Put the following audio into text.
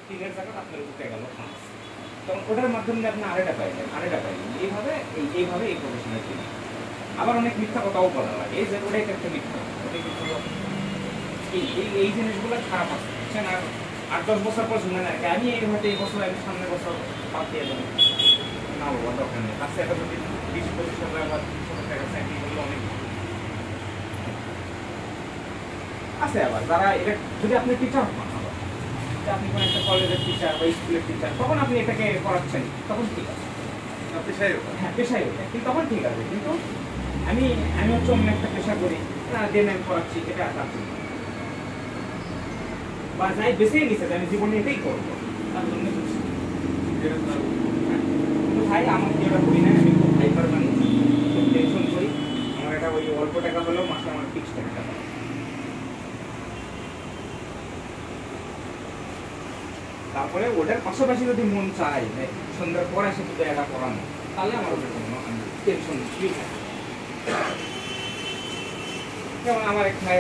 3-এর জায়গায় আপনার উঠে গেল 5, তখন ওটার মাধ্যমে আপনি আড়াইটা পাইলেন, এইভাবে এই প্রফেশনের জন্য। আবার অনেক মিথ্যা কথাও বলা লাগে, এই যে ওটাই তো একটা মিথ্যা, ওটাই কিন্তু এই জিনিসগুলো খারাপ আছে, বুঝছেন? আর 8-10 বছর পর শুনে না আমি হয়তো এই বছর, আমি সামনের বছর বাদ দিয়ে দেবো না, বাবা দরকার নেই। কাছে একটা যদি 20-25 হাজার বা 30 টাকা চাকরি করলে অনেক আছে। আবার যারা এটা, যদি আপনি টিচার হন, আবার আপনি কোনো একটা কলেজের টিচার বা স্কুলের টিচার, তখন আপনি এটাকে করাচ্ছেন, তখন ঠিক আছে, হ্যাঁ পেশায় ওঠে, কিন্তু তখন ঠিক আছে। কিন্তু আমি হচ্ছে অন্য একটা পেশা করি, দেন আমি পড়াচ্ছি, এটা তার জন্য বা যাই বেছেই নিছে যে আমি জীবনে এটাই করবো, তার জন্য কিন্তু ভাই আমার যেটা করি না, আমি খুব হাইপার মানুষ, খুব টেনশন করি। আমার এটা ওই অল্প টাকা হলেও মাসে আমার ফিক্সড টাকা, তারপরে ওটার পাশাপাশি যদি মন চায় যে সন্ধ্যার পর এসে দুটো একা পড়ানো, তাহলে আমার ওটা কোনো টেনশন ফ্রি থাকে। যেমন আমার এক ভাই